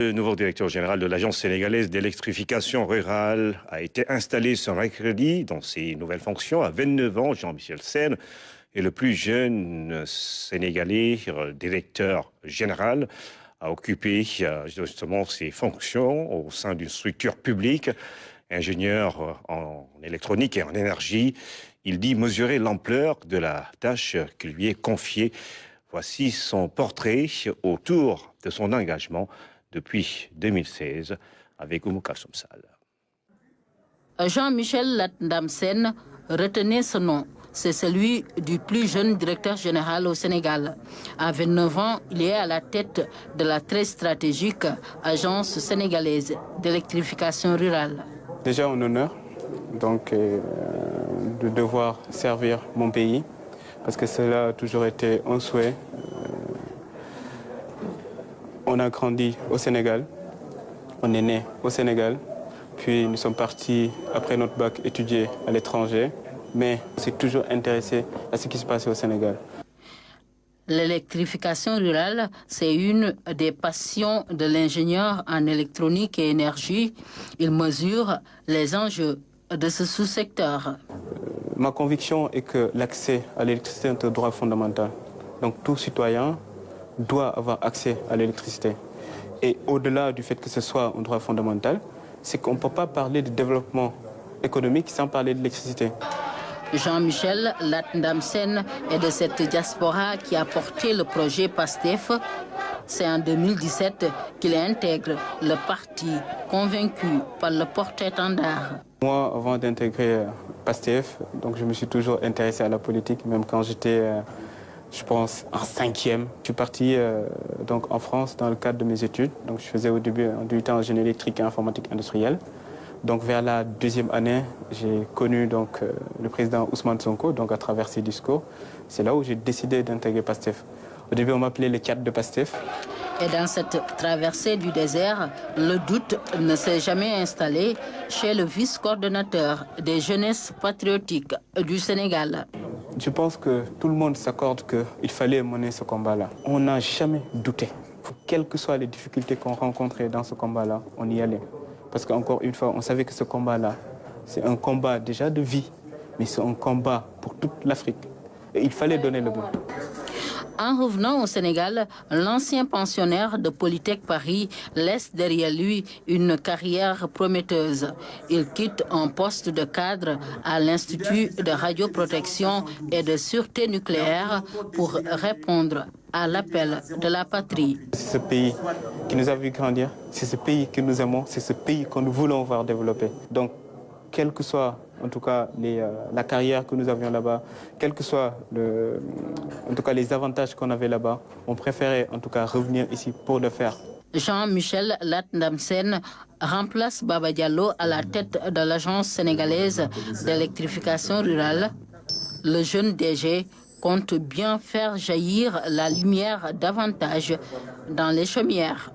Le nouveau directeur général de l'Agence sénégalaise d'électrification rurale a été installé ce mercredi dans ses nouvelles fonctions à 29 ans. Jean-Michel Sène est le plus jeune Sénégalais directeur général à occuper justement ses fonctions au sein d'une structure publique. Ingénieur en électronique et en énergie, il dit mesurer l'ampleur de la tâche qui lui est confiée. Voici son portrait autour de son engagement depuis 2016 avec Oumou Kalsoum Sall. Jean-Michel Latndam Sène, retenez ce nom. C'est celui du plus jeune directeur général au Sénégal. À 29 ans, il est à la tête de la très stratégique Agence sénégalaise d'électrification rurale. Déjà un honneur donc, de devoir servir mon pays, parce que cela a toujours été un souhait. On a grandi au Sénégal, on est né au Sénégal, puis nous sommes partis après notre bac étudier à l'étranger, mais on s'est toujours intéressé à ce qui se passait au Sénégal. L'électrification rurale, c'est une des passions de l'ingénieur en électronique et énergie. Il mesure les enjeux de ce sous-secteur. Ma conviction est que l'accès à l'électricité est un droit fondamental. Donc tout citoyen doit avoir accès à l'électricité. Et au-delà du fait que ce soit un droit fondamental, c'est qu'on ne peut pas parler de développement économique sans parler d'électricité. Jean-Michel Latndam Sène est de cette diaspora qui a porté le projet PASTEF. C'est en 2017 qu'il intègre le parti, convaincu par le porte-étendard. Moi, avant d'intégrer PASTEF, donc je me suis toujours intéressé à la politique, même quand j'étais, je pense, en 5e. Je suis parti donc en France dans le cadre de mes études. Donc je faisais au début un DUT en génie électrique et informatique industrielle. Donc vers la deuxième année, j'ai connu donc, le président Ousmane Sonko, donc à travers ses discours. C'est là où j'ai décidé d'intégrer PASTEF. Au début, on m'appelait le 4 de PASTEF. Et dans cette traversée du désert, le doute ne s'est jamais installé chez le vice-coordonnateur des jeunesses patriotiques du Sénégal. Je pense que tout le monde s'accorde qu'il fallait mener ce combat-là. On n'a jamais douté. Quelles que soient les difficultés qu'on rencontrait dans ce combat-là, on y allait. Parce qu'encore une fois, on savait que ce combat-là, c'est un combat déjà de vie, mais c'est un combat pour toute l'Afrique. Et il fallait donner le blanc. En revenant au Sénégal, l'ancien pensionnaire de Polytech Paris laisse derrière lui une carrière prometteuse. Il quitte un poste de cadre à l'Institut de radioprotection et de sûreté nucléaire pour répondre à l'appel de la patrie. C'est ce pays qui nous a vu grandir, c'est ce pays que nous aimons, c'est ce pays que nous voulons voir développer. Donc, quel que soit en tout cas la carrière que nous avions là-bas, quels que soient en tout cas les avantages qu'on avait là-bas, on préférait en tout cas revenir ici pour le faire. Jean-Michel Latndam Sène remplace Baba Diallo à la tête de l'Agence sénégalaise d'électrification rurale. Le jeune DG compte bien faire jaillir la lumière davantage dans les chaumières.